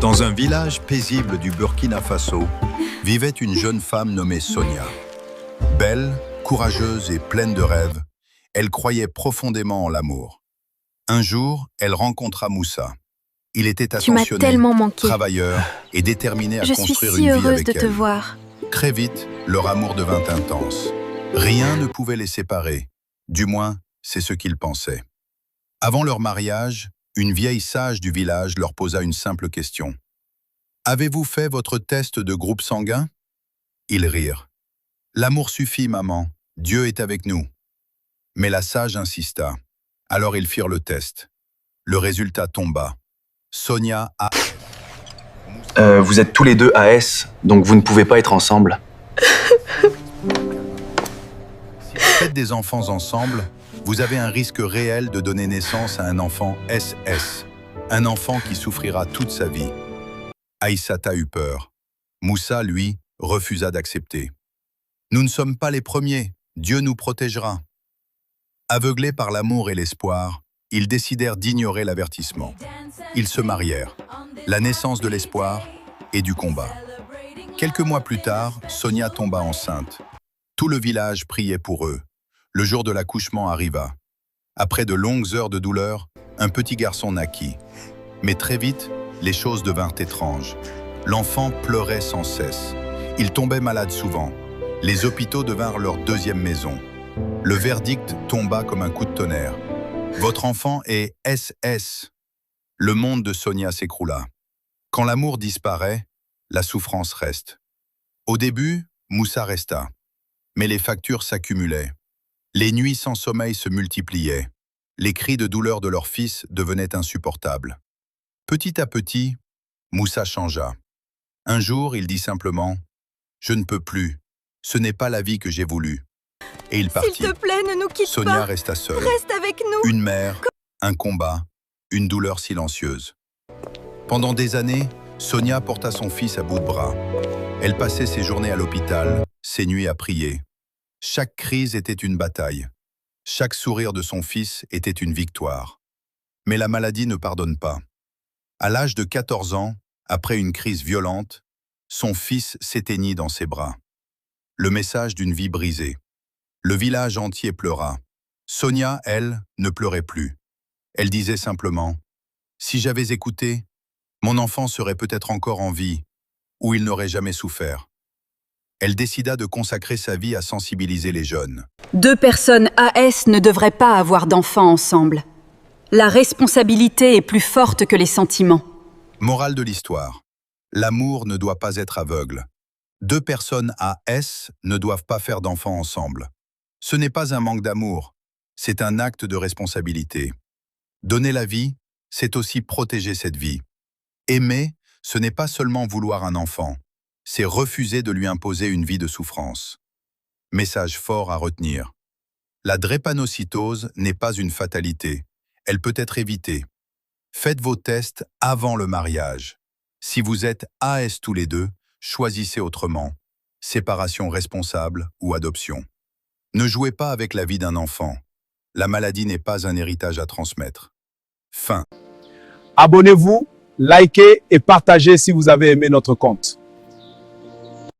Dans un village paisible du Burkina Faso, vivait une jeune femme nommée Sonia. Belle, courageuse et pleine de rêves, elle croyait profondément en l'amour. Un jour, elle rencontra Moussa. Il était Tu m'as attentionné, tellement manqué. travailleur et déterminé à Je suis construire si une vie heureuse avec de te elle. voir. Très vite, leur amour devint intense. Rien ne pouvait les séparer. Du moins, c'est ce qu'ils pensaient. Avant leur mariage, une vieille sage du village leur posa une simple question. « Avez-vous fait votre test de groupe sanguin ?» Ils rirent. « L'amour suffit, maman. Dieu est avec nous. » Mais la sage insista. Alors ils firent le test. Le résultat tomba. Sonia a... Vous êtes tous les deux AS, donc vous ne pouvez pas être ensemble. Si vous faites des enfants ensemble, vous avez un risque réel de donner naissance à un enfant SS, un enfant qui souffrira toute sa vie. Aïssata eut peur. Moussa, lui, refusa d'accepter. « Nous ne sommes pas les premiers, Dieu nous protégera. » Aveuglés par l'amour et l'espoir, ils décidèrent d'ignorer l'avertissement. Ils se marièrent, la naissance de l'espoir et du combat. Quelques mois plus tard, Sonia tomba enceinte. Tout le village priait pour eux. Le jour de l'accouchement arriva. Après de longues heures de douleur, un petit garçon naquit. Mais très vite, les choses devinrent étranges. L'enfant pleurait sans cesse. Il tombait malade souvent. Les hôpitaux devinrent leur deuxième maison. Le verdict tomba comme un coup de tonnerre. Votre enfant est SS. Le monde de Sonia s'écroula. Quand l'amour disparaît, la souffrance reste. Au début, Moussa resta. Mais les factures s'accumulaient. Les nuits sans sommeil se multipliaient. Les cris de douleur de leur fils devenaient insupportables. Petit à petit, Moussa changea. Un jour, il dit simplement « Je ne peux plus. Ce n'est pas la vie que j'ai voulu. » Et il partit. S'il te plaît, ne nous quitte Sonia pas. resta seule. Reste avec nous. Une mère, un combat, une douleur silencieuse. Pendant des années, Sonia porta son fils à bout de bras. Elle passait ses journées à l'hôpital, ses nuits à prier. Chaque crise était une bataille. Chaque sourire de son fils était une victoire. Mais la maladie ne pardonne pas. À l'âge de 14 ans, après une crise violente, son fils s'éteignit dans ses bras. Le message d'une vie brisée. Le village entier pleura. Sonia, elle, ne pleurait plus. Elle disait simplement « Si j'avais écouté, mon enfant serait peut-être encore en vie, ou il n'aurait jamais souffert. » Elle décida de consacrer sa vie à sensibiliser les jeunes. Deux personnes AS ne devraient pas avoir d'enfants ensemble. La responsabilité est plus forte que les sentiments. Morale de l'histoire. L'amour ne doit pas être aveugle. Deux personnes AS ne doivent pas faire d'enfants ensemble. Ce n'est pas un manque d'amour, c'est un acte de responsabilité. Donner la vie, c'est aussi protéger cette vie. Aimer, ce n'est pas seulement vouloir un enfant, c'est refuser de lui imposer une vie de souffrance. Message fort à retenir. La drépanocytose n'est pas une fatalité, elle peut être évitée. Faites vos tests avant le mariage. Si vous êtes AS tous les deux, choisissez autrement. Séparation responsable ou adoption. Ne jouez pas avec la vie d'un enfant. La maladie n'est pas un héritage à transmettre. Fin. Abonnez-vous, likez et partagez si vous avez aimé notre compte.